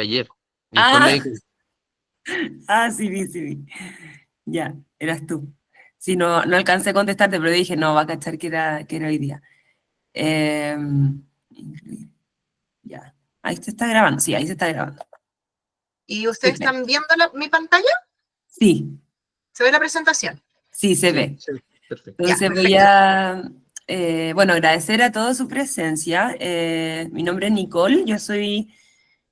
ayer. Y después Ah, me dijo, sí vi, sí vi. Ya, eras tú. Sí, no alcancé a contestarte, pero dije, no, va a cachar que era hoy día. Incluir, ya. Ahí se está grabando, sí, ahí se está grabando. ¿Y ustedes Súper. están viendo mi pantalla? Sí, ¿Se ve la presentación? sí, se sí, ve. sí, perfecto. Ya, Entonces voy perfecto. bueno, agradecer a todos su presencia. Mi nombre es Nicole, yo soy,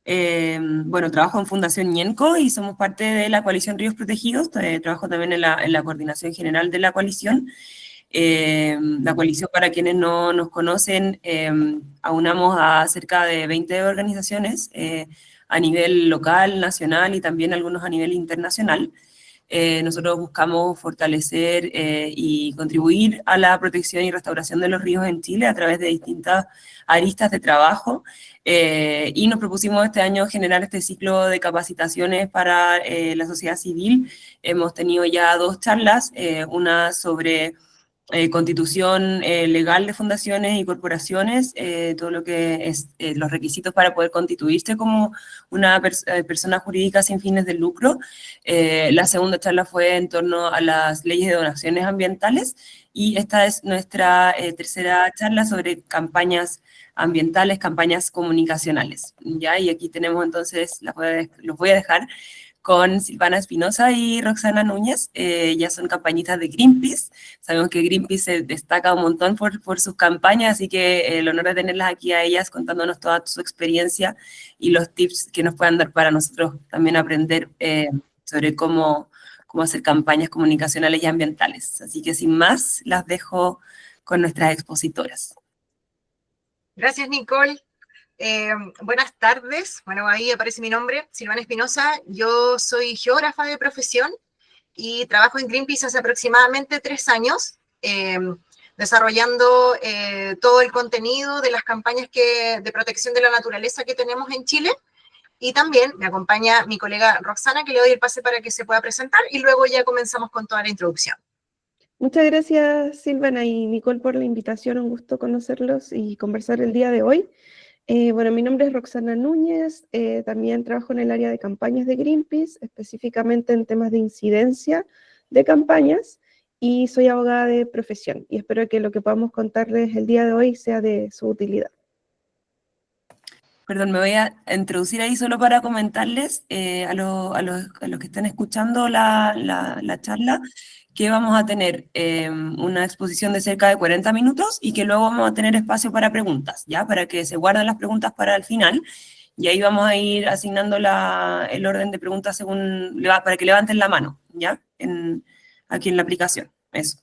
bueno, trabajo en Fundación Ñenco y somos parte de la coalición Ríos Protegidos. Trabajo también en la coordinación general de la coalición. La coalición, para quienes no nos conocen, aunamos a cerca de 20 organizaciones a nivel local, nacional y también algunos a nivel internacional. Nosotros buscamos fortalecer y contribuir a la protección y restauración de los ríos en Chile a través de distintas aristas de trabajo y nos propusimos este año generar este ciclo de capacitaciones para la sociedad civil. Hemos tenido ya 2 charlas, una sobre constitución legal de fundaciones y corporaciones, todo lo que es los requisitos para poder constituirse como una persona jurídica sin fines de lucro. La segunda charla fue en torno a las leyes de donaciones ambientales y esta es nuestra tercera charla sobre campañas ambientales, campañas comunicacionales. ¿Ya? Y aquí tenemos entonces, los voy a dejar con Silvana Espinosa y Roxana Núñez. Ya son campañitas de Greenpeace. Sabemos que Greenpeace se destaca un montón por sus campañas, así que el honor de tenerlas aquí a ellas contándonos toda su experiencia y los tips que nos puedan dar para nosotros también aprender sobre cómo hacer campañas comunicacionales y ambientales. Así que sin más, las dejo con nuestras expositoras. Gracias, Nicole. Buenas tardes. Bueno, ahí aparece mi nombre, Silvana Espinosa. Yo soy geógrafa de profesión y trabajo en Greenpeace hace aproximadamente 3 años, desarrollando todo el contenido de las campañas de protección de la naturaleza que tenemos en Chile. Y también me acompaña mi colega Roxana, que le doy el pase para que se pueda presentar, y luego ya comenzamos con toda la introducción. Muchas gracias, Silvana y Nicole, por la invitación. Un gusto conocerlos y conversar el día de hoy. Bueno, mi nombre es Roxana Núñez, también trabajo en el área de campañas de Greenpeace, específicamente en temas de incidencia de campañas, y soy abogada de profesión, y espero que lo que podamos contarles el día de hoy sea de su utilidad. Perdón, me voy a introducir ahí solo para comentarles a los que están escuchando la charla que vamos a tener una exposición de cerca de 40 minutos y que luego vamos a tener espacio para preguntas, ¿ya? Para que se guarden las preguntas para el final y ahí vamos a ir asignando el orden de preguntas para que levanten la mano, ¿ya? Aquí en la aplicación, eso.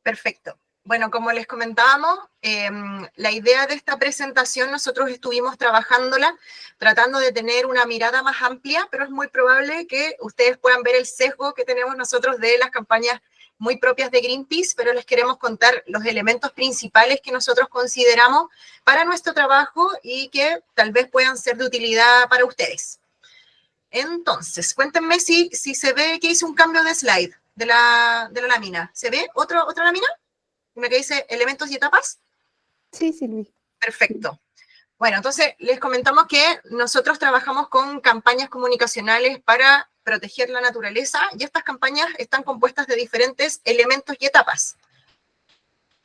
Perfecto. Bueno, como les comentábamos, la idea de esta presentación nosotros estuvimos trabajándola, tratando de tener una mirada más amplia, pero es muy probable que ustedes puedan ver el sesgo que tenemos nosotros de las campañas muy propias de Greenpeace, pero les queremos contar los elementos principales que nosotros consideramos para nuestro trabajo y que tal vez puedan ser de utilidad para ustedes. Entonces, cuéntenme si se ve que hice un cambio de slide de la lámina. ¿Se ve otra lámina? ¿Me que dice elementos y etapas? Sí, Silvi. Perfecto. Bueno, entonces les comentamos que nosotros trabajamos con campañas comunicacionales para proteger la naturaleza y estas campañas están compuestas de diferentes elementos y etapas.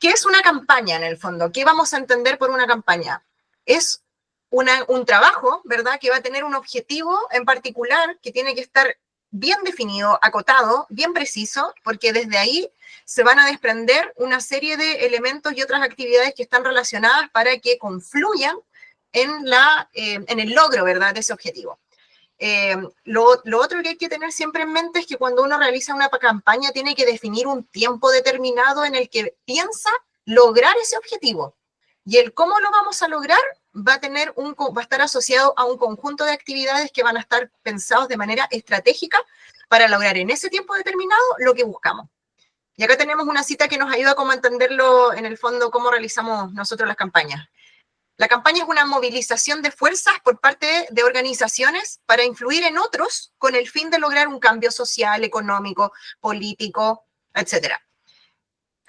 ¿Qué es una campaña en el fondo? ¿Qué vamos a entender por una campaña? Es un trabajo, ¿verdad? Que va a tener un objetivo en particular que tiene que estar bien definido, acotado, bien preciso, porque desde ahí se van a desprender una serie de elementos y otras actividades que están relacionadas para que confluyan en el logro, ¿verdad?, de ese objetivo. Lo otro que hay que tener siempre en mente es que cuando uno realiza una campaña tiene que definir un tiempo determinado en el que piensa lograr ese objetivo. Y el cómo lo vamos a lograr va a estar asociado a un conjunto de actividades que van a estar pensados de manera estratégica para lograr en ese tiempo determinado lo que buscamos. Y acá tenemos una cita que nos ayuda como a entenderlo en el fondo cómo realizamos nosotros las campañas. La campaña es una movilización de fuerzas por parte de organizaciones para influir en otros con el fin de lograr un cambio social, económico, político, etc.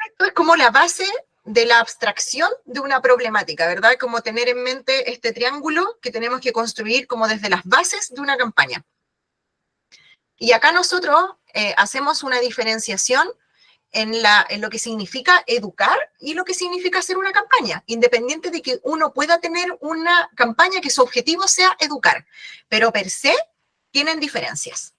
Esto es como la base de la abstracción de una problemática, ¿verdad? Como tener en mente este triángulo que tenemos que construir como desde las bases de una campaña. Y acá nosotros hacemos una diferenciación en lo que significa educar y lo que significa hacer una campaña, independiente de que uno pueda tener una campaña que su objetivo sea educar, pero per se tienen diferencias.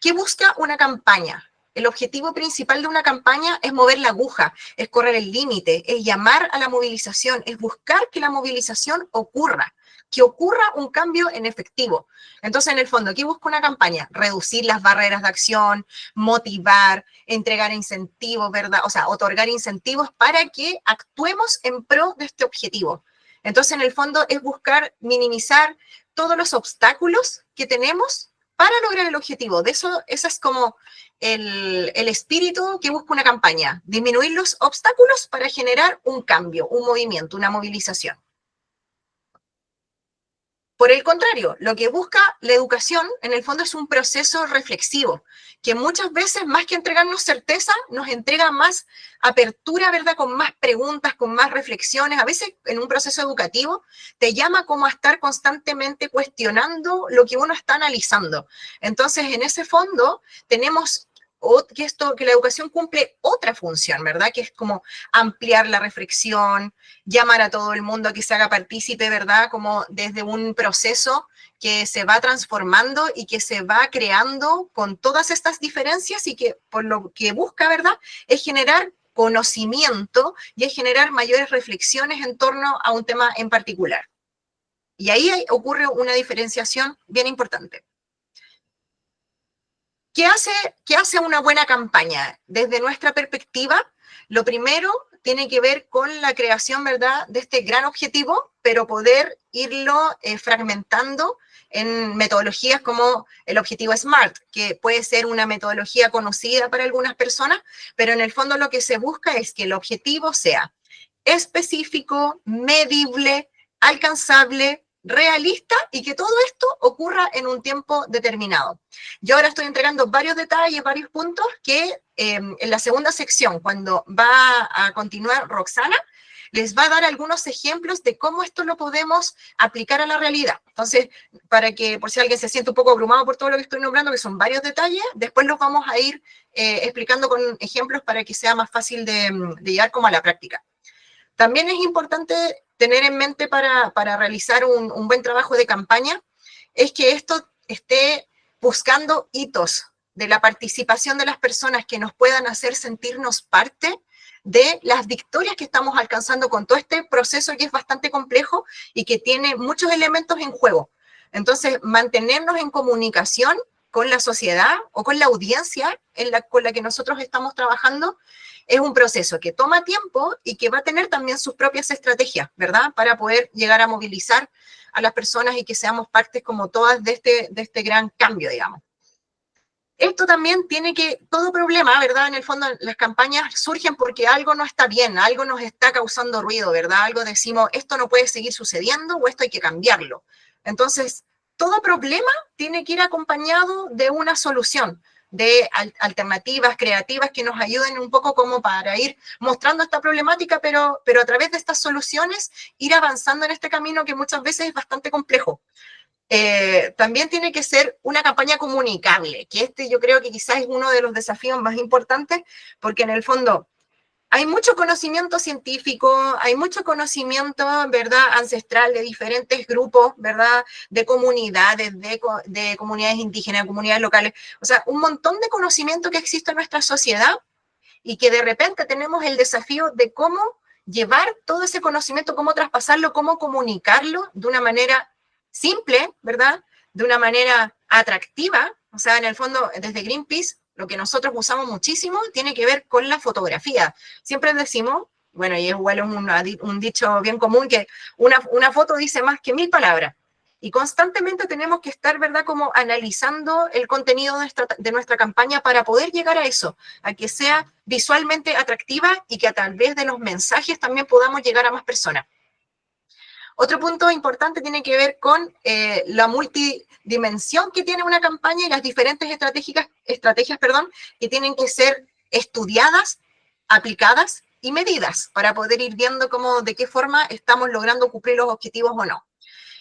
¿Qué busca una campaña? El objetivo principal de una campaña es mover la aguja, es correr el límite, es llamar a la movilización, es buscar que la movilización ocurra, que ocurra un cambio en efectivo. Entonces, en el fondo, ¿qué busca una campaña? Reducir las barreras de acción, motivar, entregar incentivos, ¿verdad? O sea, otorgar incentivos para que actuemos en pro de este objetivo. Entonces, en el fondo, es buscar minimizar todos los obstáculos que tenemos para lograr el objetivo. De eso, ese es como el espíritu que busca una campaña, disminuir los obstáculos para generar un cambio, un movimiento, una movilización. Por el contrario, lo que busca la educación, en el fondo, es un proceso reflexivo, que muchas veces, más que entregarnos certeza, nos entrega más apertura, ¿verdad? Con más preguntas, con más reflexiones. A veces, en un proceso educativo, te llama como a estar constantemente cuestionando lo que uno está analizando. Entonces, en ese fondo, tenemos que la educación cumple otra función, ¿verdad? Que es como ampliar la reflexión, llamar a todo el mundo a que se haga partícipe, ¿verdad? Como desde un proceso que se va transformando y que se va creando con todas estas diferencias y que por lo que busca, ¿verdad? Es generar conocimiento y es generar mayores reflexiones en torno a un tema en particular. Y ahí ocurre una diferenciación bien importante. ¿Qué hace una buena campaña? Desde nuestra perspectiva, lo primero tiene que ver con la creación, ¿verdad?, de este gran objetivo, pero poder irlo fragmentando en metodologías como el objetivo SMART, que puede ser una metodología conocida para algunas personas, pero en el fondo lo que se busca es que el objetivo sea específico, medible, alcanzable, realista y que todo esto ocurra en un tiempo determinado. Yo ahora estoy entregando varios detalles, varios puntos que en la segunda sección, cuando va a continuar Roxana, les va a dar algunos ejemplos de cómo esto lo podemos aplicar a la realidad. Entonces, para que, por si alguien se siente un poco abrumado por todo lo que estoy nombrando, que son varios detalles, después los vamos a ir explicando con ejemplos para que sea más fácil de llevar como a la práctica. También es importante tener en mente para realizar un buen trabajo de campaña, es que esto esté buscando hitos de la participación de las personas que nos puedan hacer sentirnos parte de las victorias que estamos alcanzando con todo este proceso que es bastante complejo y que tiene muchos elementos en juego. Entonces, mantenernos en comunicación con la sociedad o con la audiencia con la que nosotros estamos trabajando es un proceso que toma tiempo y que va a tener también sus propias estrategias, ¿verdad? Para poder llegar a movilizar a las personas y que seamos partes como todas de este gran cambio, digamos. Esto también tiene que, todo problema, ¿verdad? En el fondo, las campañas surgen porque algo no está bien, algo nos está causando ruido, ¿verdad? Algo decimos, esto no puede seguir sucediendo o esto hay que cambiarlo. Entonces, todo problema tiene que ir acompañado de una solución, de alternativas creativas que nos ayuden un poco como para ir mostrando esta problemática, pero a través de estas soluciones ir avanzando en este camino que muchas veces es bastante complejo. También tiene que ser una campaña comunicable, que yo creo que quizás es uno de los desafíos más importantes, porque en el fondo hay mucho conocimiento científico, hay mucho conocimiento, ¿verdad?, ancestral de diferentes grupos, ¿verdad?, de comunidades, de comunidades indígenas, comunidades locales, o sea, un montón de conocimiento que existe en nuestra sociedad y que de repente tenemos el desafío de cómo llevar todo ese conocimiento, cómo traspasarlo, cómo comunicarlo de una manera simple, ¿verdad?, de una manera atractiva. O sea, en el fondo, desde Greenpeace, lo que nosotros usamos muchísimo tiene que ver con la fotografía. Siempre decimos, bueno, y es igual un dicho bien común, que una foto dice más que 1000 palabras. Y constantemente tenemos que estar, ¿verdad?, como analizando el contenido de nuestra campaña para poder llegar a eso, a que sea visualmente atractiva y que a través de los mensajes también podamos llegar a más personas. Otro punto importante tiene que ver con la multidimensión que tiene una campaña y las diferentes estrategias que tienen que ser estudiadas aplicadas y medidas para poder ir viendo cómo, de qué forma estamos logrando cumplir los objetivos o no.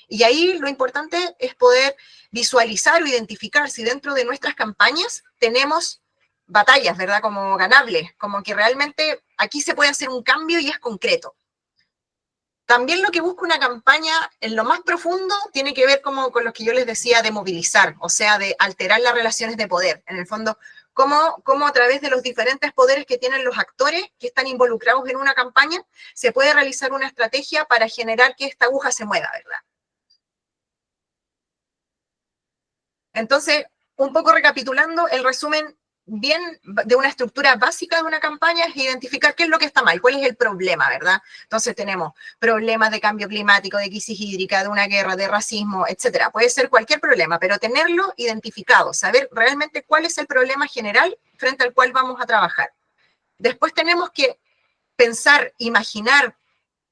Y ahí lo importante es poder visualizar o identificar si dentro de nuestras campañas tenemos batallas, ¿verdad? Como ganables, como que realmente aquí se puede hacer un cambio y es concreto. También lo que busca una campaña en lo más profundo tiene que ver como con lo que yo les decía de movilizar, o sea, de alterar las relaciones de poder. En el fondo, cómo a través de los diferentes poderes que tienen los actores que están involucrados en una campaña, se puede realizar una estrategia para generar que esta aguja se mueva, ¿verdad? Entonces, un poco recapitulando, el resumen bien de una estructura básica de una campaña es identificar qué es lo que está mal, cuál es el problema, ¿verdad? Entonces tenemos problemas de cambio climático, de crisis hídrica, de una guerra, de racismo, etcétera. Puede ser cualquier problema, pero tenerlo identificado, saber realmente cuál es el problema general frente al cual vamos a trabajar. Después tenemos que pensar, imaginar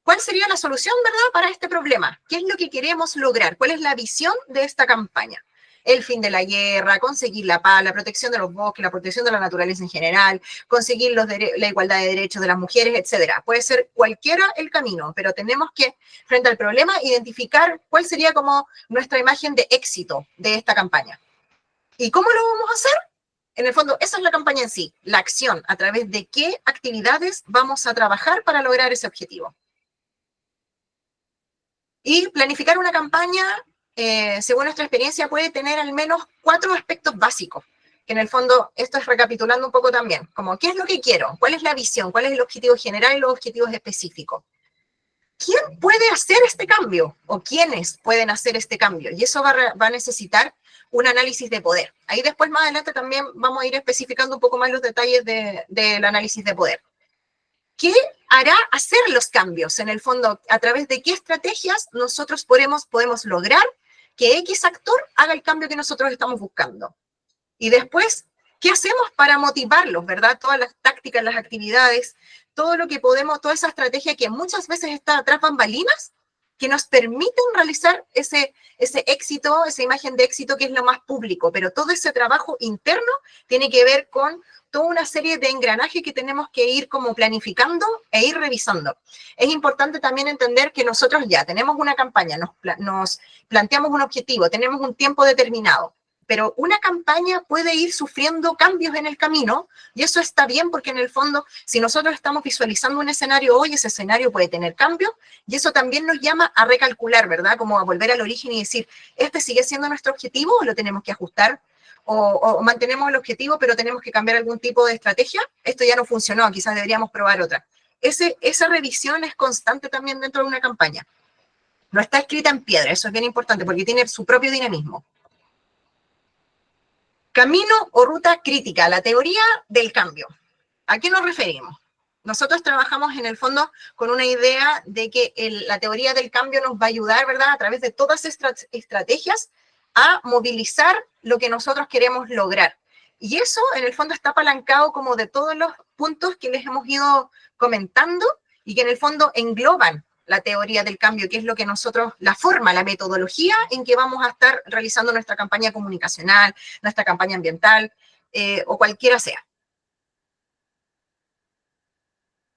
cuál sería la solución, ¿verdad?, para este problema. ¿Qué es lo que queremos lograr? ¿Cuál es la visión de esta campaña? El fin de la guerra, conseguir la paz, la protección de los bosques, la protección de la naturaleza en general, conseguir la igualdad de derechos de las mujeres, etcétera. Puede ser cualquiera el camino, pero tenemos que, frente al problema, identificar cuál sería como nuestra imagen de éxito de esta campaña. ¿Y cómo lo vamos a hacer? En el fondo, esa es la campaña en sí, la acción, a través de qué actividades vamos a trabajar para lograr ese objetivo. Y planificar una campaña, según nuestra experiencia, puede tener al menos 4 aspectos básicos, que en el fondo, esto es recapitulando un poco también, como qué es lo que quiero, cuál es la visión, cuál es el objetivo general y los objetivos específicos. ¿Quién puede hacer este cambio? ¿O quiénes pueden hacer este cambio? Y eso va a necesitar un análisis de poder. Ahí después, más adelante, también vamos a ir especificando un poco más los detalles del análisis de poder. ¿Qué hará hacer los cambios? En el fondo, a través de qué estrategias nosotros podemos lograr que X actor haga el cambio que nosotros estamos buscando. Y después, ¿qué hacemos para motivarlos, verdad? Todas las tácticas, las actividades, todo lo que podemos, toda esa estrategia que muchas veces está tras bambalinas, que nos permiten realizar ese éxito, esa imagen de éxito que es lo más público, pero todo ese trabajo interno tiene que ver con toda una serie de engranajes que tenemos que ir como planificando e ir revisando. Es importante también entender que nosotros ya tenemos una campaña, nos planteamos un objetivo, tenemos un tiempo determinado, pero una campaña puede ir sufriendo cambios en el camino, y eso está bien porque en el fondo, si nosotros estamos visualizando un escenario hoy, ese escenario puede tener cambios, y eso también nos llama a recalcular, ¿verdad? Como a volver al origen y decir, ¿este sigue siendo nuestro objetivo o lo tenemos que ajustar? O mantenemos el objetivo, pero tenemos que cambiar algún tipo de estrategia. Esto ya no funcionó, quizás deberíamos probar otra. Esa revisión es constante también dentro de una campaña. No está escrita en piedra, eso es bien importante, porque tiene su propio dinamismo. Camino o ruta crítica, la teoría del cambio. ¿A qué nos referimos? Nosotros trabajamos en el fondo con una idea de que la teoría del cambio nos va a ayudar, ¿verdad?, a través de todas estas estrategias a movilizar lo que nosotros queremos lograr. Y eso, en el fondo, está apalancado como de todos los puntos que les hemos ido comentando y que en el fondo engloban la teoría del cambio, que es lo que nosotros, la forma, la metodología en que vamos a estar realizando nuestra campaña comunicacional, nuestra campaña ambiental, o cualquiera sea.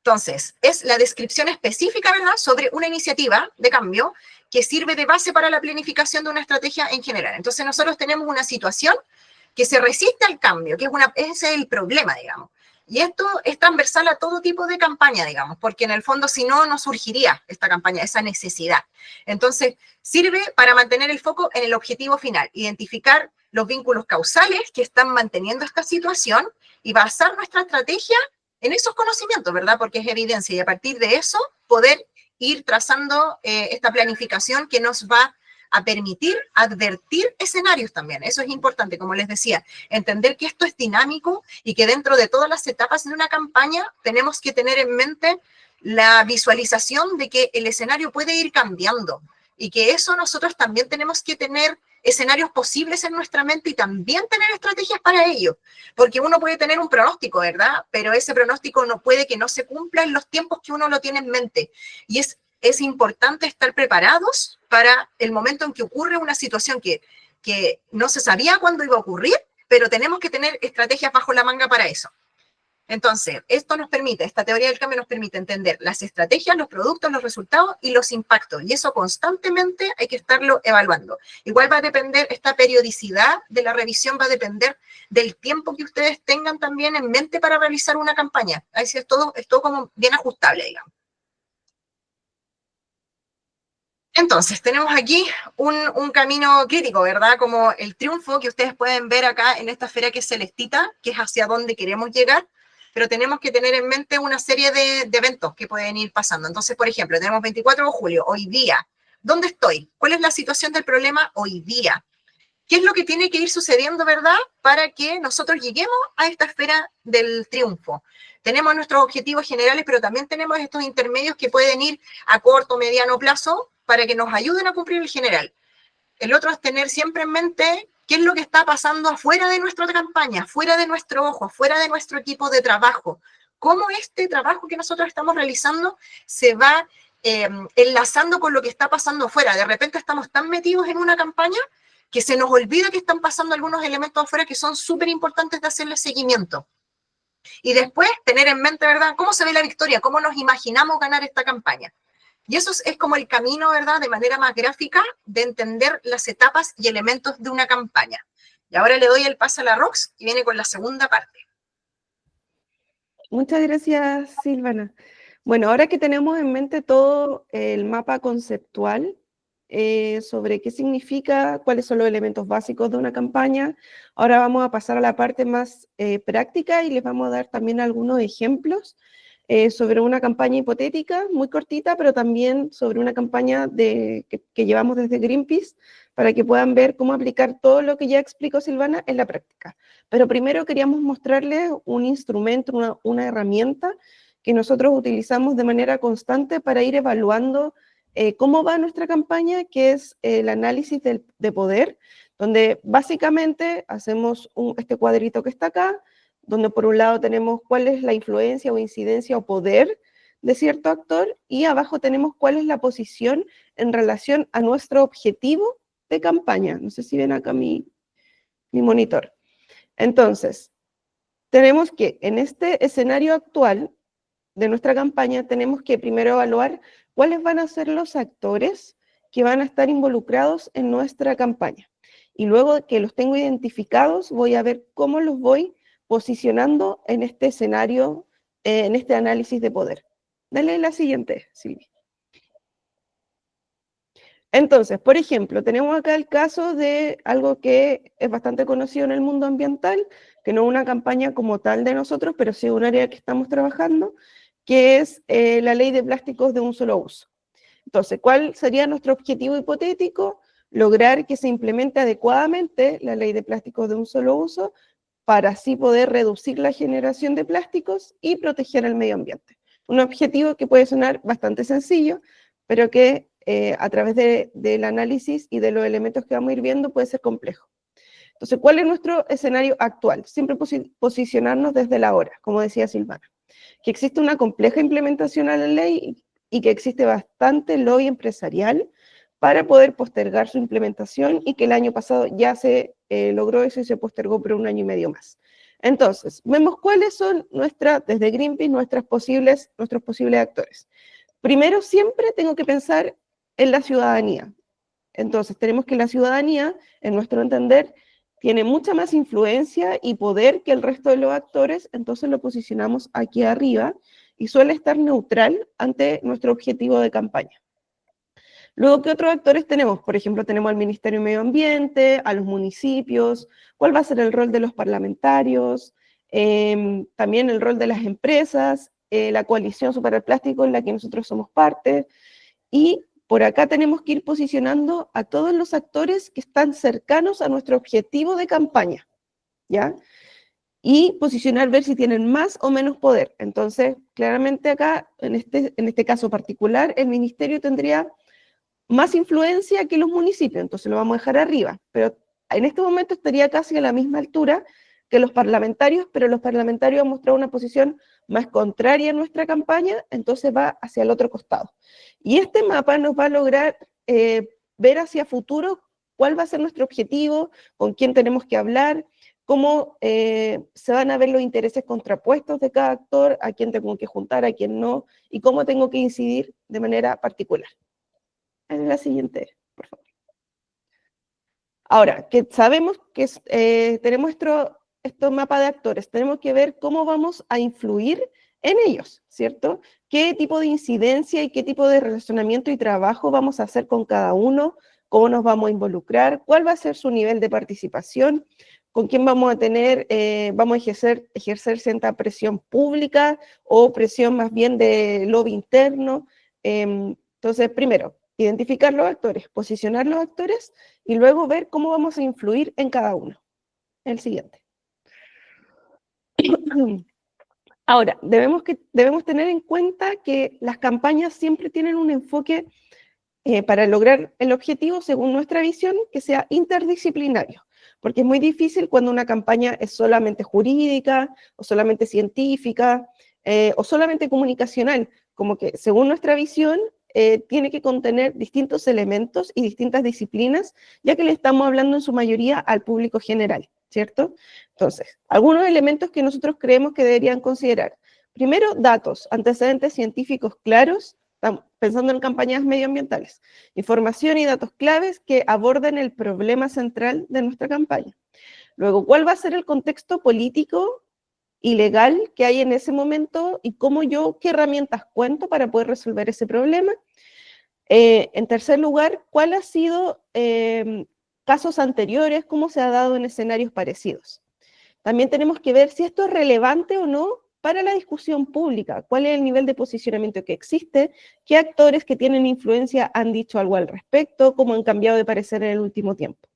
Entonces, es la descripción específica, ¿verdad?, sobre una iniciativa de cambio que sirve de base para la planificación de una estrategia en general. Entonces, nosotros tenemos una situación que se resiste al cambio, que ese es el problema, digamos. Y esto es transversal a todo tipo de campaña, digamos, porque en el fondo, si no, no surgiría esta campaña, esa necesidad. Entonces, sirve para mantener el foco en el objetivo final, identificar los vínculos causales que están manteniendo esta situación y basar nuestra estrategia en esos conocimientos, ¿verdad? Porque es evidencia, y a partir de eso poder ir trazando esta planificación que nos va a permitir advertir escenarios también. Eso es importante, como les decía, entender que esto es dinámico y que dentro de todas las etapas de una campaña tenemos que tener en mente la visualización de que el escenario puede ir cambiando y que eso nosotros también tenemos que tener escenarios posibles en nuestra mente y también tener estrategias para ello, porque uno puede tener un pronóstico, ¿verdad? Pero ese pronóstico no puede que no se cumpla en los tiempos que uno lo tiene en mente, y es importante estar preparados para el momento en que ocurre una situación que no se sabía cuándo iba a ocurrir, pero tenemos que tener estrategias bajo la manga para eso. Entonces, esto nos permite, esta teoría del cambio nos permite entender las estrategias, los productos, los resultados y los impactos. Y eso constantemente hay que estarlo evaluando. Igual va a depender, esta periodicidad de la revisión va a depender del tiempo que ustedes tengan también en mente para realizar una campaña. Ahí sí es todo como bien ajustable, digamos. Entonces, tenemos aquí un camino crítico, ¿verdad? Como el triunfo que ustedes pueden ver acá en esta esfera que es celestita, que es hacia donde queremos llegar, pero tenemos que tener en mente una serie de eventos que pueden ir pasando. Entonces, por ejemplo, tenemos 24 de julio, hoy día. ¿Dónde estoy? ¿Cuál es la situación del problema hoy día? ¿Qué es lo que tiene que ir sucediendo, verdad, para que nosotros lleguemos a esta esfera del triunfo? Tenemos nuestros objetivos generales, pero también tenemos estos intermedios que pueden ir a corto, mediano plazo para que nos ayuden a cumplir el general. El otro es tener siempre en mente qué es lo que está pasando afuera de nuestra campaña, fuera de nuestro ojo, fuera de nuestro equipo de trabajo. Cómo este trabajo que nosotros estamos realizando se va enlazando con lo que está pasando afuera. De repente estamos tan metidos en una campaña que se nos olvida que están pasando algunos elementos afuera que son súper importantes de hacerle seguimiento. Y después tener en mente, ¿verdad?, cómo se ve la victoria, cómo nos imaginamos ganar esta campaña. Y eso es como el camino, ¿verdad?, de manera más gráfica de entender las etapas y elementos de una campaña. Y ahora le doy el pase a la Rox, que viene con la segunda parte. Muchas gracias, Silvana. Bueno, ahora que tenemos en mente todo el mapa conceptual sobre qué significa, cuáles son los elementos básicos de una campaña, ahora vamos a pasar a la parte más práctica y les vamos a dar también algunos ejemplos sobre una campaña hipotética, muy cortita, pero también sobre una campaña que llevamos desde Greenpeace, para que puedan ver cómo aplicar todo lo que ya explicó Silvana en la práctica. Pero primero queríamos mostrarles un instrumento, una herramienta que nosotros utilizamos de manera constante para ir evaluando cómo va nuestra campaña, que es el análisis de poder, donde básicamente hacemos este cuadrito que está acá, donde por un lado tenemos cuál es la influencia o incidencia o poder de cierto actor, y abajo tenemos cuál es la posición en relación a nuestro objetivo de campaña. No sé si ven acá mi monitor. Entonces, tenemos que en este escenario actual de nuestra campaña, tenemos que primero evaluar cuáles van a ser los actores que van a estar involucrados en nuestra campaña. Y luego de que los tengo identificados, voy a ver cómo los voy posicionando en este escenario, en este análisis de poder. Dale la siguiente, Silvia. Entonces, por ejemplo, tenemos acá el caso de algo que es bastante conocido en el mundo ambiental, que no es una campaña como tal de nosotros, pero sí un área que estamos trabajando, que es la ley de plásticos de un solo uso. Entonces, ¿cuál sería nuestro objetivo hipotético? Lograr que se implemente adecuadamente la ley de plásticos de un solo uso para así poder reducir la generación de plásticos y proteger el medio ambiente. Un objetivo que puede sonar bastante sencillo, pero que a través del análisis y de los elementos que vamos a ir viendo puede ser complejo. Entonces, ¿cuál es nuestro escenario actual? Siempre posicionarnos desde la hora, como decía Silvana. Que existe una compleja implementación a la ley y que existe bastante lobby empresarial para poder postergar su implementación y que el año pasado ya se logró eso y se postergó por 1 año y medio más. Entonces, vemos cuáles son desde Greenpeace, nuestros posibles actores. Primero, siempre tengo que pensar en la ciudadanía. Entonces, tenemos que la ciudadanía, en nuestro entender, tiene mucha más influencia y poder que el resto de los actores, entonces lo posicionamos aquí arriba y suele estar neutral ante nuestro objetivo de campaña. Luego, ¿qué otros actores tenemos? Por ejemplo, tenemos al Ministerio de Medio Ambiente, a los municipios, cuál va a ser el rol de los parlamentarios, también el rol de las empresas, la coalición Supera el Plástico en la que nosotros somos parte, y por acá tenemos que ir posicionando a todos los actores que están cercanos a nuestro objetivo de campaña, ¿ya? Y posicionar, ver si tienen más o menos poder. Entonces, claramente acá, en este caso particular, el ministerio tendría más influencia que los municipios, entonces lo vamos a dejar arriba, pero en este momento estaría casi a la misma altura que los parlamentarios, pero los parlamentarios han mostrado una posición más contraria en nuestra campaña, entonces va hacia el otro costado. Y este mapa nos va a lograr ver hacia futuro cuál va a ser nuestro objetivo, con quién tenemos que hablar, cómo se van a ver los intereses contrapuestos de cada actor, a quién tengo que juntar, a quién no, y cómo tengo que incidir de manera particular. En la siguiente, por favor. Ahora, que sabemos que tenemos estos mapas de actores, tenemos que ver cómo vamos a influir en ellos, ¿cierto? ¿Qué tipo de incidencia y qué tipo de relacionamiento y trabajo vamos a hacer con cada uno? ¿Cómo nos vamos a involucrar? ¿Cuál va a ser su nivel de participación? ¿Con quién vamos a tener, vamos a ejercer cierta presión pública o presión más bien de lobby interno? Entonces, primero, identificar los actores, posicionar los actores y luego ver cómo vamos a influir en cada uno. El siguiente. Ahora, debemos tener en cuenta que las campañas siempre tienen un enfoque para lograr el objetivo, según nuestra visión, que sea interdisciplinario, porque es muy difícil cuando una campaña es solamente jurídica, o solamente científica, o solamente comunicacional, como que según nuestra visión, tiene que contener distintos elementos y distintas disciplinas, ya que le estamos hablando en su mayoría al público general, ¿cierto? Entonces, algunos elementos que nosotros creemos que deberían considerar. Primero, datos, antecedentes científicos claros, pensando en campañas medioambientales, información y datos claves que aborden el problema central de nuestra campaña. Luego, ¿cuál va a ser el contexto político y legal que hay en ese momento y qué herramientas cuento para poder resolver ese problema? En tercer lugar, ¿cuál ha sido casos anteriores, cómo se ha dado en escenarios parecidos? También tenemos que ver si esto es relevante o no para la discusión pública, cuál es el nivel de posicionamiento que existe, qué actores que tienen influencia han dicho algo al respecto, cómo han cambiado de parecer en el último tiempo.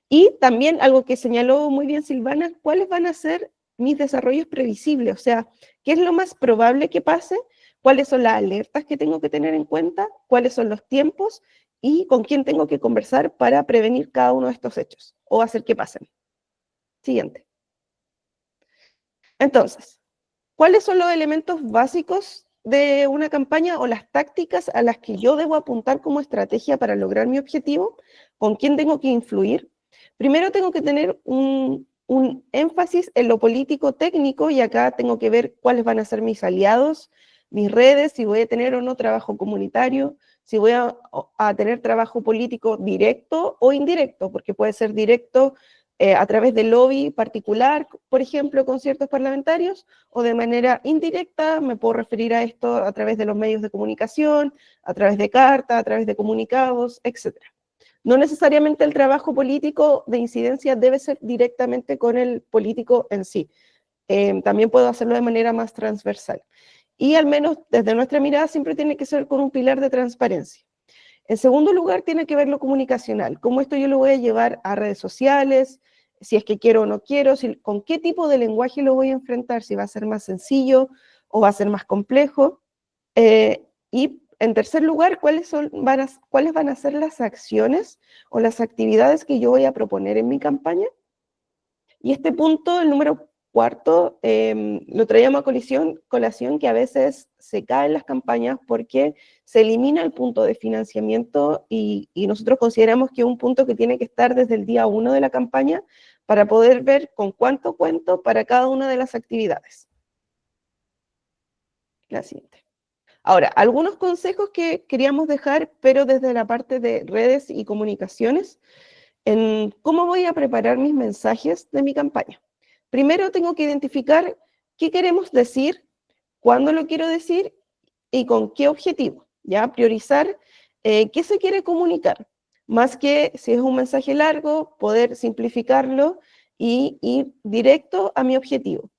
Y también algo que señaló muy bien Silvana, cuáles van a ser mis desarrollos previsibles, o sea, qué es lo más probable que pase, cuáles son las alertas que tengo que tener en cuenta, cuáles son los tiempos y con quién tengo que conversar para prevenir cada uno de estos hechos o hacer que pasen. Siguiente. Entonces, ¿cuáles son los elementos básicos de una campaña o las tácticas a las que yo debo apuntar como estrategia para lograr mi objetivo? ¿Con quién tengo que influir? Primero tengo que tener un énfasis en lo político técnico y acá tengo que ver cuáles van a ser mis aliados, mis redes, si voy a tener o no trabajo comunitario, si voy a tener trabajo político directo o indirecto, porque puede ser directo a través del lobby particular, por ejemplo, con ciertos parlamentarios, o de manera indirecta, me puedo referir a esto a través de los medios de comunicación, a través de carta, a través de comunicados, etc. No necesariamente el trabajo político de incidencia debe ser directamente con el político en sí. También puedo hacerlo de manera más transversal. Y al menos desde nuestra mirada siempre tiene que ser con un pilar de transparencia. En segundo lugar, tiene que ver lo comunicacional. ¿Cómo esto yo lo voy a llevar a redes sociales? Si es que quiero o no quiero, con qué tipo de lenguaje lo voy a enfrentar, si va a ser más sencillo o va a ser más complejo. Y en tercer lugar, ¿cuáles van a ser las acciones o las actividades que yo voy a proponer en mi campaña? Y este punto, el número cuarto, lo traíamos a colación que a veces se caen las campañas porque se elimina el punto de financiamiento y nosotros consideramos que es un punto que tiene que estar desde el día 1 de la campaña para poder ver con cuánto cuento para cada una de las actividades. La siguiente. Ahora, algunos consejos que queríamos dejar, pero desde la parte de redes y comunicaciones, en cómo voy a preparar mis mensajes de mi campaña. Primero tengo que identificar qué queremos decir, cuándo lo quiero decir y con qué objetivo. Ya priorizar qué se quiere comunicar. Más que si es un mensaje largo, poder simplificarlo y ir directo a mi objetivo.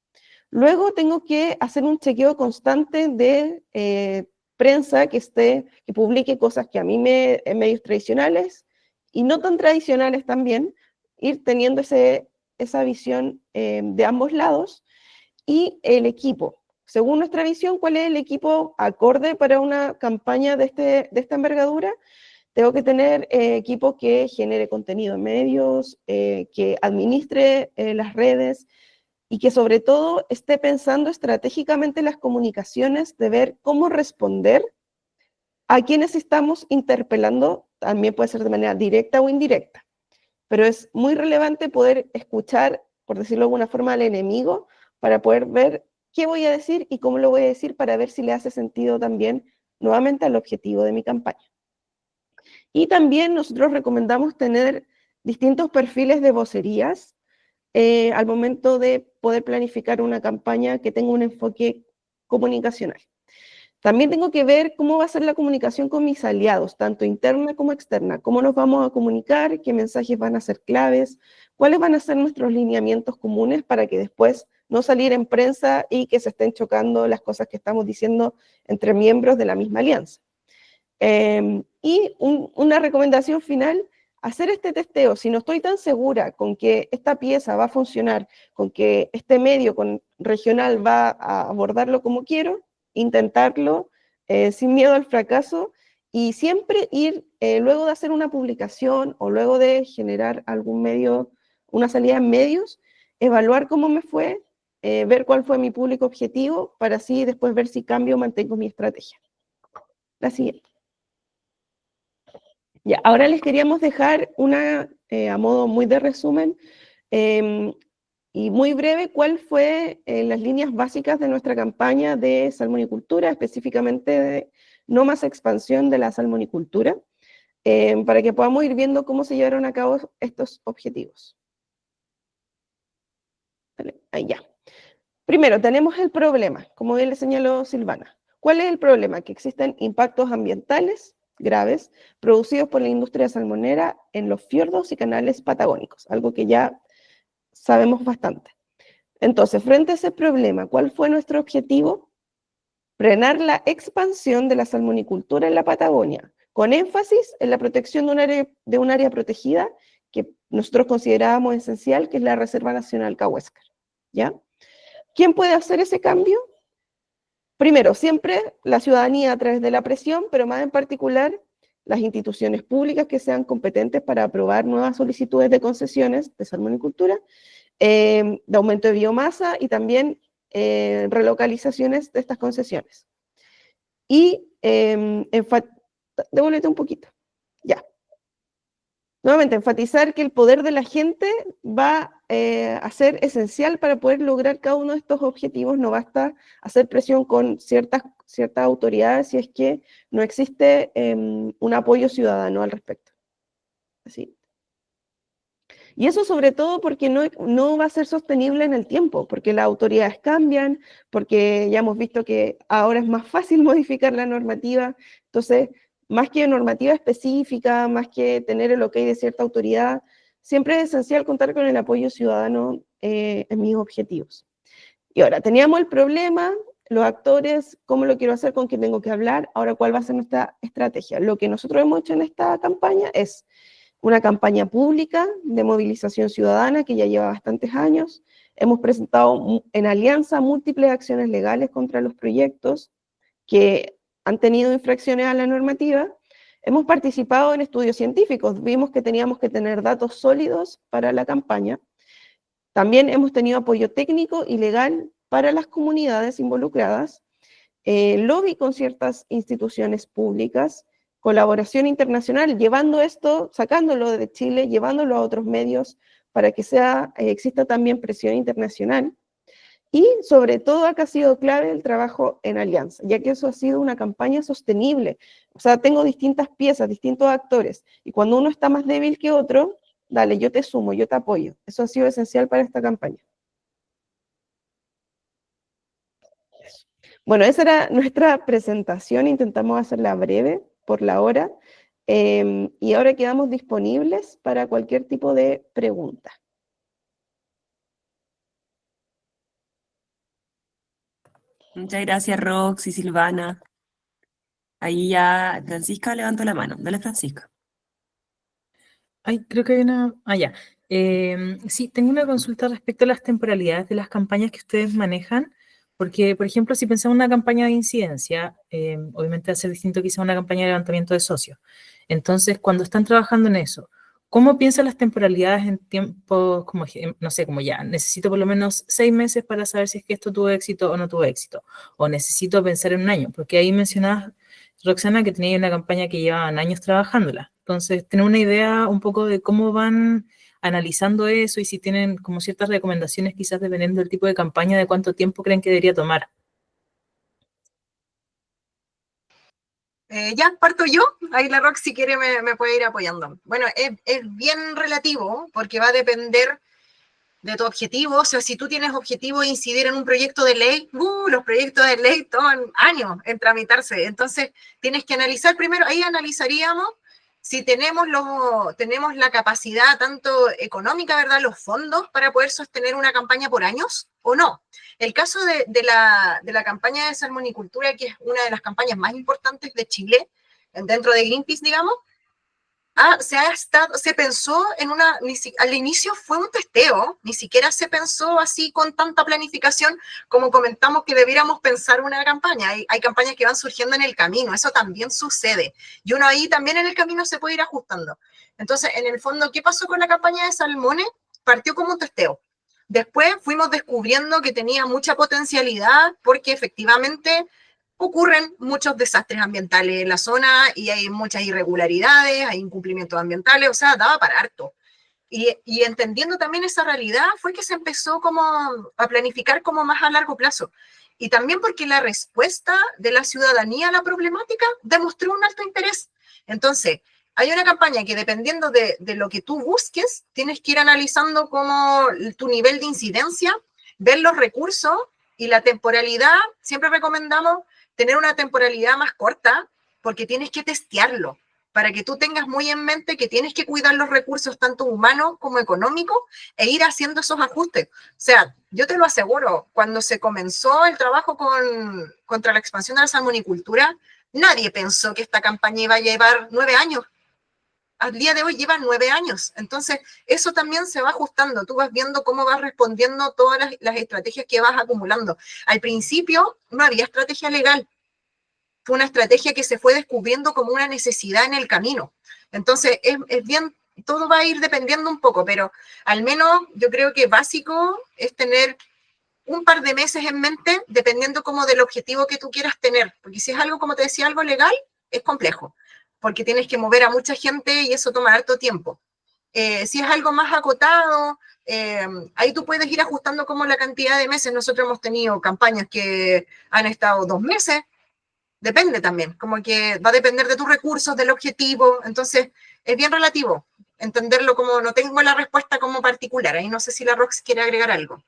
Luego tengo que hacer un chequeo constante de prensa que publique cosas que a mí en medios tradicionales y no tan tradicionales también, ir teniendo esa visión de ambos lados. Y el equipo. Según nuestra visión, ¿cuál es el equipo acorde para una campaña de esta envergadura? Tengo que tener equipo que genere contenido en medios, que administre las redes, y que sobre todo esté pensando estratégicamente en las comunicaciones de ver cómo responder a quienes estamos interpelando, también puede ser de manera directa o indirecta, pero es muy relevante poder escuchar por decirlo de alguna forma, al enemigo para poder ver qué voy a decir y cómo lo voy a decir para ver si le hace sentido también nuevamente al objetivo de mi campaña. Y también nosotros recomendamos tener distintos perfiles de vocerías al momento de poder planificar una campaña que tenga un enfoque comunicacional. También tengo que ver cómo va a ser la comunicación con mis aliados, tanto interna como externa, cómo nos vamos a comunicar, qué mensajes van a ser claves, cuáles van a ser nuestros lineamientos comunes para que después no salir en prensa y que se estén chocando las cosas que estamos diciendo entre miembros de la misma alianza. Una recomendación final, hacer este testeo. Si no estoy tan segura con que esta pieza va a funcionar, con que este medio regional va a abordarlo como quiero, intentarlo sin miedo al fracaso y siempre ir, luego de hacer una publicación o luego de generar algún medio, una salida en medios, evaluar cómo me fue, ver cuál fue mi público objetivo para así después ver si cambio o mantengo mi estrategia. La siguiente. Ya, ahora les queríamos dejar a modo muy de resumen y muy breve, cuál fue las líneas básicas de nuestra campaña de salmonicultura, específicamente de no más expansión de la salmonicultura, para que podamos ir viendo cómo se llevaron a cabo estos objetivos. Vale, ahí ya. Primero, tenemos el problema, como bien le señaló Silvana. ¿Cuál es el problema? Que existen impactos ambientales graves producidos por la industria salmonera en los fiordos y canales patagónicos, algo que ya sabemos bastante. Entonces, frente a ese problema, ¿cuál fue nuestro objetivo? Frenar la expansión de la salmonicultura en la Patagonia, con énfasis en la protección de un área protegida que nosotros considerábamos esencial, que es la Reserva Nacional Cahuéscar, ¿ya? ¿Quién puede hacer ese cambio? Primero, siempre la ciudadanía a través de la presión, pero más en particular las instituciones públicas que sean competentes para aprobar nuevas solicitudes de concesiones de salmonicultura, de aumento de biomasa y también relocalizaciones de estas concesiones. Y devuélvete un poquito, ya. Nuevamente, enfatizar que el poder de la gente va a ser esencial para poder lograr cada uno de estos objetivos. No basta hacer presión con ciertas autoridades si es que no existe un apoyo ciudadano al respecto. Así. Y eso sobre todo porque no va a ser sostenible en el tiempo, porque las autoridades cambian, porque ya hemos visto que ahora es más fácil modificar la normativa. Entonces, más que normativa específica, más que tener el ok de cierta autoridad, siempre es esencial contar con el apoyo ciudadano en mis objetivos. Y ahora, teníamos el problema, los actores, cómo lo quiero hacer, con quién tengo que hablar, ahora cuál va a ser nuestra estrategia. Lo que nosotros hemos hecho en esta campaña es una campaña pública de movilización ciudadana que ya lleva bastantes años. Hemos presentado en alianza múltiples acciones legales contra los proyectos que han tenido infracciones a la normativa. Hemos participado en estudios científicos, vimos que teníamos que tener datos sólidos para la campaña. También hemos tenido apoyo técnico y legal para las comunidades involucradas, lobby con ciertas instituciones públicas, colaboración internacional, llevando esto, sacándolo de Chile, llevándolo a otros medios para que exista también presión internacional. Y sobre todo acá ha sido clave el trabajo en alianza, ya que eso ha sido una campaña sostenible. O sea, tengo distintas piezas, distintos actores, y cuando uno está más débil que otro, dale, yo te sumo, yo te apoyo. Eso ha sido esencial para esta campaña. Bueno, esa era nuestra presentación, intentamos hacerla breve por la hora, y ahora quedamos disponibles para cualquier tipo de pregunta. Muchas gracias, Rox y Silvana. Ahí ya Francisca levantó la mano. Dale, Francisca. Ay, creo que hay una... Ah, ya. Sí, tengo una consulta respecto a las temporalidades de las campañas que ustedes manejan, porque, por ejemplo, si pensamos en una campaña de incidencia, obviamente va a ser distinto quizá una campaña de levantamiento de socios. Entonces, cuando están trabajando en eso, ¿cómo piensan las temporalidades en tiempos, como, no sé, como ya, necesito por lo menos 6 meses para saber si es que esto tuvo éxito o no tuvo éxito? O necesito pensar en un año, porque ahí mencionabas, Roxana, que tenía una campaña que llevaban años trabajándola. Entonces, tener una idea un poco de cómo van analizando eso y si tienen como ciertas recomendaciones quizás dependiendo del tipo de campaña, de cuánto tiempo creen que debería tomar. Ya parto yo, ahí la Rox si quiere me puede ir apoyando. Bueno, es bien relativo porque va a depender de tu objetivo. O sea, si tú tienes objetivo de incidir en un proyecto de ley, los proyectos de ley toman años en tramitarse. Entonces, tienes que analizar primero, ahí analizaríamos si tenemos la capacidad tanto económica, ¿verdad? Los fondos para poder sostener una campaña por años o no. El caso de la campaña de salmonicultura, que es una de las campañas más importantes de Chile, dentro de Greenpeace, digamos, se pensó en al inicio fue un testeo, ni siquiera se pensó así con tanta planificación como comentamos que debiéramos pensar una campaña. Hay campañas que van surgiendo en el camino, eso también sucede. Y uno ahí también en el camino se puede ir ajustando. Entonces, en el fondo, ¿qué pasó con la campaña de salmones? Partió como un testeo. Después fuimos descubriendo que tenía mucha potencialidad porque efectivamente ocurren muchos desastres ambientales en la zona y hay muchas irregularidades, hay incumplimientos ambientales, o sea, daba para harto. Y entendiendo también esa realidad fue que se empezó como a planificar como más a largo plazo. Y también porque la respuesta de la ciudadanía a la problemática demostró un alto interés. Entonces, hay una campaña que dependiendo de lo que tú busques, tienes que ir analizando como tu nivel de incidencia, ver los recursos y la temporalidad. Siempre recomendamos tener una temporalidad más corta porque tienes que testearlo para que tú tengas muy en mente que tienes que cuidar los recursos tanto humanos como económicos e ir haciendo esos ajustes. O sea, yo te lo aseguro, cuando se comenzó el trabajo contra la expansión de la salmonicultura, nadie pensó que esta campaña iba a llevar 9 años. Al día de hoy lleva 9 años. Entonces, eso también se va ajustando. Tú vas viendo cómo vas respondiendo todas las estrategias que vas acumulando. Al principio no había estrategia legal. Fue una estrategia que se fue descubriendo como una necesidad en el camino. Entonces, es bien, todo va a ir dependiendo un poco, pero al menos yo creo que básico es tener un par de meses en mente, dependiendo como del objetivo que tú quieras tener, porque si es algo, como te decía, algo legal, es complejo, porque tienes que mover a mucha gente y eso toma harto tiempo. Si es algo más acotado, ahí tú puedes ir ajustando como la cantidad de meses. Nosotros hemos tenido campañas que han estado 2 meses, depende también, como que va a depender de tus recursos, del objetivo, entonces es bien relativo entenderlo como no tengo la respuesta como particular, ahí no sé si la Rox quiere agregar algo.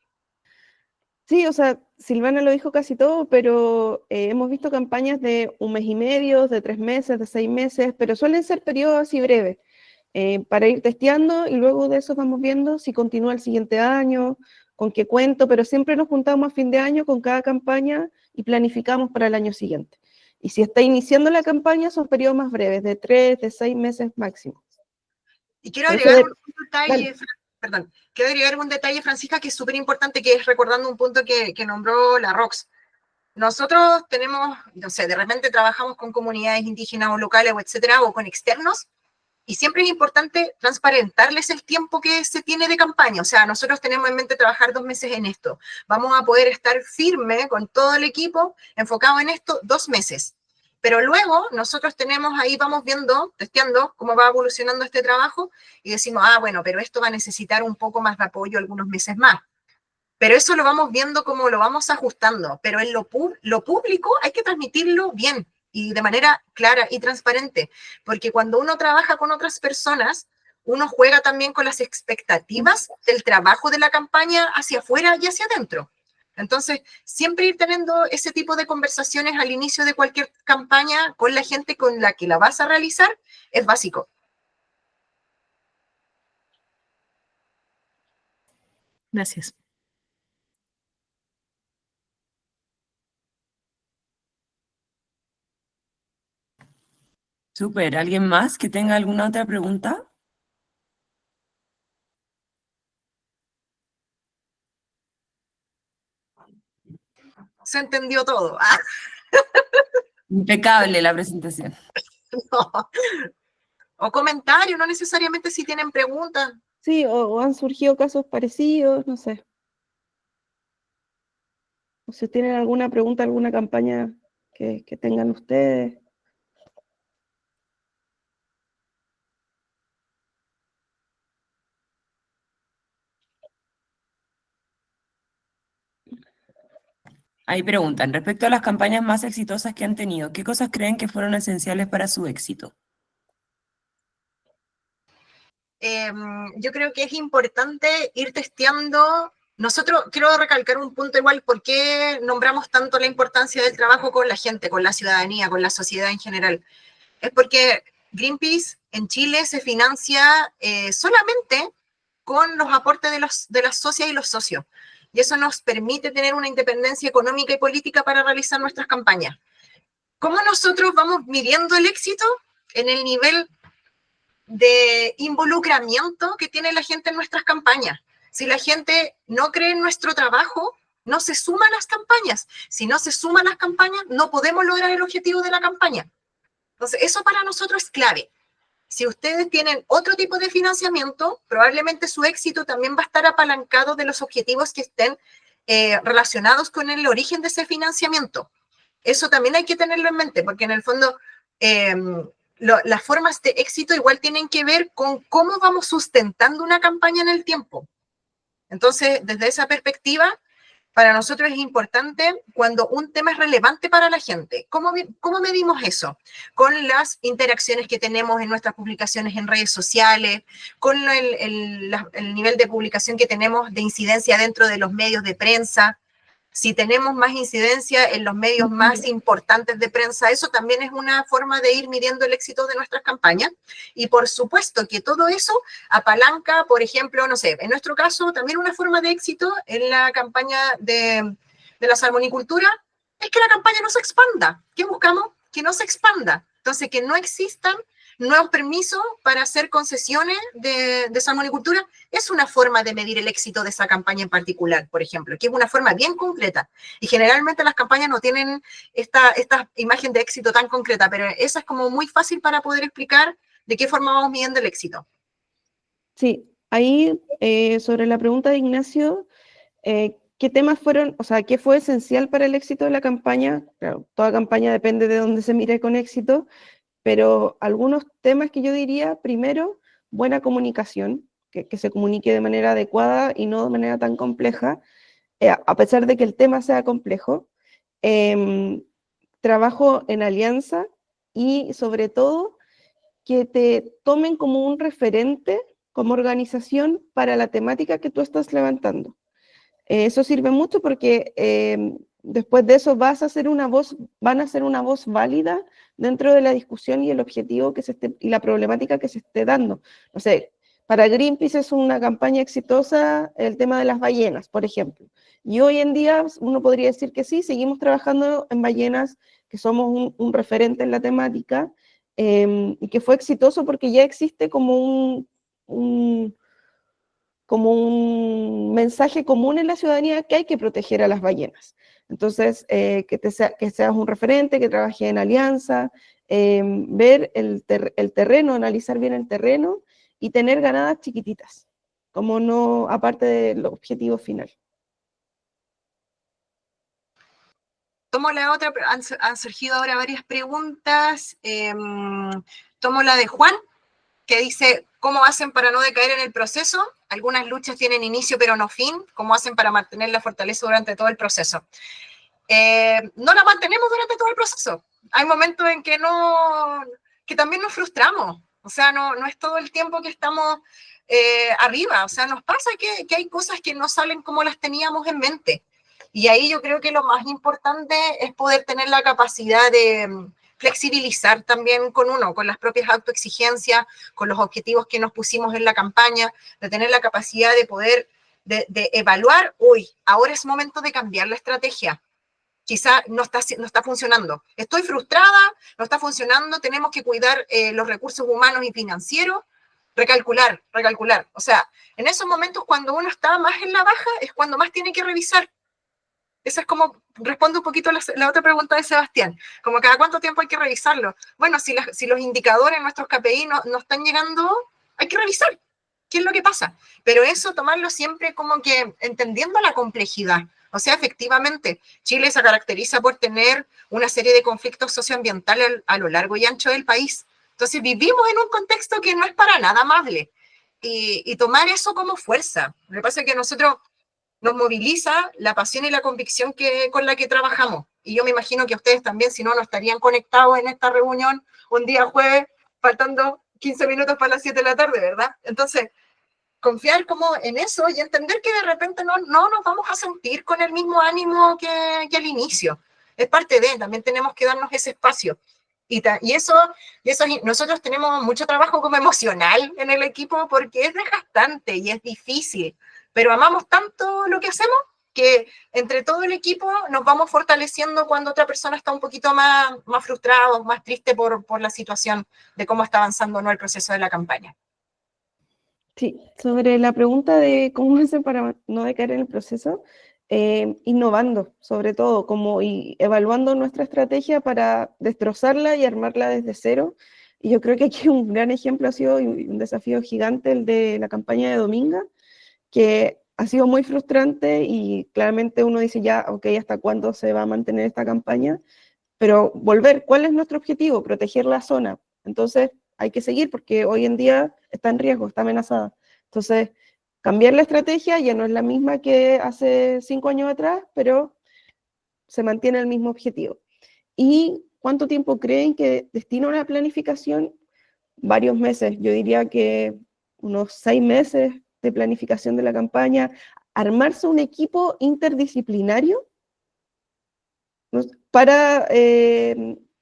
Sí, o sea, Silvana lo dijo casi todo, pero hemos visto campañas de 1 mes y medio, de 3 meses, de 6 meses, pero suelen ser periodos así breves, para ir testeando y luego de eso vamos viendo si continúa el siguiente año, con qué cuento, pero siempre nos juntamos a fin de año con cada campaña y planificamos para el año siguiente. Y si está iniciando la campaña, son periodos más breves, de 3, de 6 meses máximo. Y quiero Pero eso agregar de... un detalle, perdón, quiero agregar un detalle, Francisca, que es súper importante, que es recordando un punto que nombró la Rox. Nosotros tenemos, no sé, de repente trabajamos con comunidades indígenas o locales o etcétera, o con externos, y siempre es importante transparentarles el tiempo que se tiene de campaña. O sea, nosotros tenemos en mente trabajar 2 meses en esto. Vamos a poder estar firme con todo el equipo enfocado en esto 2 meses. Pero luego nosotros tenemos ahí, vamos viendo, testeando cómo va evolucionando este trabajo y decimos, bueno, pero esto va a necesitar un poco más de apoyo algunos meses más. Pero eso lo vamos viendo cómo lo vamos ajustando. Pero en lo público hay que transmitirlo bien y de manera clara y transparente. Porque cuando uno trabaja con otras personas, uno juega también con las expectativas del trabajo de la campaña hacia afuera y hacia adentro. Entonces, siempre ir teniendo ese tipo de conversaciones al inicio de cualquier campaña con la gente con la que la vas a realizar es básico. Gracias. Súper. ¿Alguien más que tenga alguna otra pregunta? Se entendió todo. Impecable la presentación. No. O comentarios, no necesariamente si tienen preguntas. Sí, o han surgido casos parecidos, no sé. O si tienen alguna pregunta, alguna campaña que tengan ustedes. Ahí preguntan, respecto a las campañas más exitosas que han tenido, ¿qué cosas creen que fueron esenciales para su éxito? Yo creo que es importante ir testeando. Nosotros, quiero recalcar un punto igual, ¿por qué nombramos tanto la importancia del trabajo con la gente, con la ciudadanía, con la sociedad en general? Es porque Greenpeace en Chile se financia solamente con los aportes de las socias y los socios. Y eso nos permite tener una independencia económica y política para realizar nuestras campañas. ¿Cómo nosotros vamos midiendo el éxito? En el nivel de involucramiento que tiene la gente en nuestras campañas. Si la gente no cree en nuestro trabajo, no se suman las campañas. Si no se suman las campañas, no podemos lograr el objetivo de la campaña. Entonces, eso para nosotros es clave. Si ustedes tienen otro tipo de financiamiento, probablemente su éxito también va a estar apalancado de los objetivos que estén relacionados con el origen de ese financiamiento. Eso también hay que tenerlo en mente, porque en el fondo las formas de éxito igual tienen que ver con cómo vamos sustentando una campaña en el tiempo. Entonces, desde esa perspectiva, para nosotros es importante cuando un tema es relevante para la gente. ¿Cómo medimos eso? Con las interacciones que tenemos en nuestras publicaciones en redes sociales, con el nivel de publicación que tenemos de incidencia dentro de los medios de prensa. Si tenemos más incidencia en los medios más importantes de prensa, eso también es una forma de ir midiendo el éxito de nuestras campañas. Y por supuesto que todo eso apalanca, por ejemplo, no sé, en nuestro caso también una forma de éxito en la campaña de la salmonicultura es que la campaña no se expanda. ¿Qué buscamos? Que no se expanda. Entonces, que no existan nuevos permisos para hacer concesiones de salmonicultura es una forma de medir el éxito de esa campaña en particular, por ejemplo, que es una forma bien concreta. Y generalmente las campañas no tienen esta imagen de éxito tan concreta, pero esa es como muy fácil para poder explicar de qué forma vamos midiendo el éxito. Sí, ahí sobre la pregunta de Ignacio, ¿qué temas fueron, o sea, qué fue esencial para el éxito de la campaña? Claro, toda campaña depende de dónde se mire con éxito, pero algunos temas que yo diría, primero, buena comunicación, que se comunique de manera adecuada y no de manera tan compleja, a pesar de que el tema sea complejo, trabajo en alianza y sobre todo que te tomen como un referente, como organización para la temática que tú estás levantando. Eso sirve mucho porque después de eso van a ser una voz válida dentro de la discusión y el objetivo y la problemática que se esté dando. No sé, para Greenpeace es una campaña exitosa el tema de las ballenas, por ejemplo. Y hoy en día uno podría decir que sí, seguimos trabajando en ballenas, que somos un referente en la temática, y que fue exitoso porque ya existe como un mensaje común en la ciudadanía que hay que proteger a las ballenas. Entonces, que seas un referente, que trabajes en alianza, ver el terreno, analizar bien el terreno y tener ganadas chiquititas, como no, aparte del objetivo final. Tomo la otra, han surgido ahora varias preguntas. Tomo la de Juan, que dice, ¿cómo hacen para no decaer en el proceso? Algunas luchas tienen inicio pero no fin. ¿Cómo hacen para mantener la fortaleza durante todo el proceso? No la mantenemos durante todo el proceso. Hay momentos en que también nos frustramos. O sea, no es todo el tiempo que estamos arriba. O sea, nos pasa que hay cosas que no salen como las teníamos en mente. Y ahí yo creo que lo más importante es poder tener la capacidad de flexibilizar también con las propias autoexigencias, con los objetivos que nos pusimos en la campaña, de tener la capacidad de poder de evaluar, ahora es momento de cambiar la estrategia. Quizá no está funcionando. Estoy frustrada, no está funcionando, tenemos que cuidar los recursos humanos y financieros, recalcular. O sea, en esos momentos cuando uno está más en la baja es cuando más tiene que revisar. Esa es como, responde un poquito la otra pregunta de Sebastián, como cada cuánto tiempo hay que revisarlo. Bueno, si los indicadores, nuestros KPI no están llegando, hay que revisar qué es lo que pasa. Pero eso tomarlo siempre como que entendiendo la complejidad. O sea, efectivamente, Chile se caracteriza por tener una serie de conflictos socioambientales a lo largo y ancho del país. Entonces vivimos en un contexto que no es para nada amable. Y tomar eso como fuerza. Me pasa que nosotros nos moviliza la pasión y la convicción con la que trabajamos. Y yo me imagino que ustedes también, si no, no estarían conectados en esta reunión un día jueves, faltando 15 minutos para las 7 de la tarde, ¿verdad? Entonces, confiar como en eso y entender que de repente no nos vamos a sentir con el mismo ánimo que al inicio. Es parte de, también tenemos que darnos ese espacio. Y eso, nosotros tenemos mucho trabajo como emocional en el equipo porque es desgastante y es difícil, pero amamos tanto lo que hacemos que entre todo el equipo nos vamos fortaleciendo cuando otra persona está un poquito más frustrada o más triste por la situación de cómo está avanzando, ¿no?, el proceso de la campaña. Sí, sobre la pregunta de cómo hacen para no decaer en el proceso, innovando, sobre todo, y evaluando nuestra estrategia para destrozarla y armarla desde cero. Y yo creo que aquí un gran ejemplo ha sido un desafío gigante el de la campaña de Dominga, que ha sido muy frustrante y claramente uno dice ya, ok, ¿hasta cuándo se va a mantener esta campaña? Pero volver, ¿cuál es nuestro objetivo? Proteger la zona. Entonces, hay que seguir porque hoy en día está en riesgo, está amenazada. Entonces, cambiar la estrategia ya no es la misma que hace 5 años atrás, pero se mantiene el mismo objetivo. ¿Y cuánto tiempo creen que destina una planificación? Varios meses, yo diría que unos 6 meses de planificación de la campaña, armarse un equipo interdisciplinario para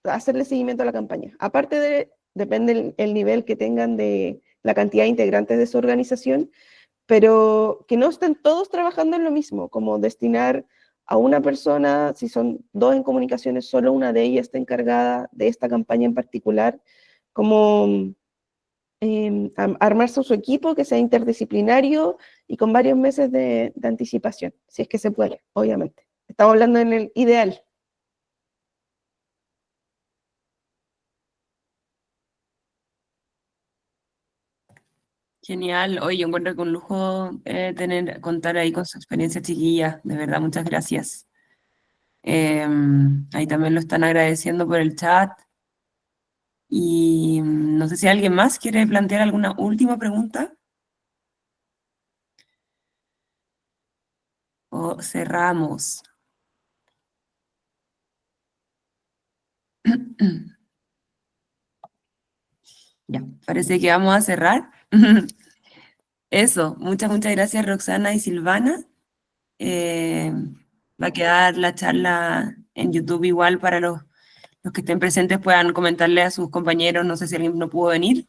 hacerle seguimiento a la campaña. Aparte depende el nivel que tengan de la cantidad de integrantes de su organización, pero que no estén todos trabajando en lo mismo, como destinar a una persona, si son 2 en comunicaciones, solo una de ellas está encargada de esta campaña en particular, como armarse su equipo que sea interdisciplinario y con varios meses de anticipación, si es que se puede, obviamente. Estamos hablando en el ideal. Genial. Oye, yo encuentro con lujo contar ahí con su experiencia, chiquilla. De verdad, muchas gracias. Ahí también lo están agradeciendo por el chat. Y no sé si alguien más quiere plantear alguna última pregunta. O cerramos. Ya, parece que vamos a cerrar. Eso, muchas gracias Roxana y Silvana. Va a quedar la charla en YouTube igual para los que estén presentes puedan comentarle a sus compañeros, no sé si alguien no pudo venir,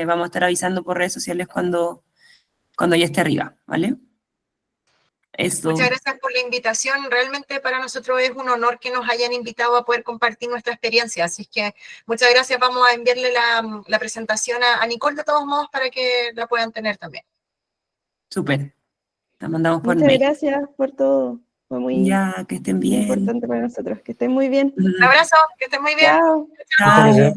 vamos a estar avisando por redes sociales cuando ya esté arriba, ¿vale? Eso. Muchas gracias por la invitación. Realmente para nosotros es un honor que nos hayan invitado a poder compartir nuestra experiencia. Así que muchas gracias. Vamos a enviarle la presentación a Nicole de todos modos para que la puedan tener también. Súper. La mandamos por Muchas mail. gracias por todo. Fue muy Ya, que estén bien. importante para nosotros. Que estén muy bien. Un abrazo, que estén muy bien. Chao. Chao.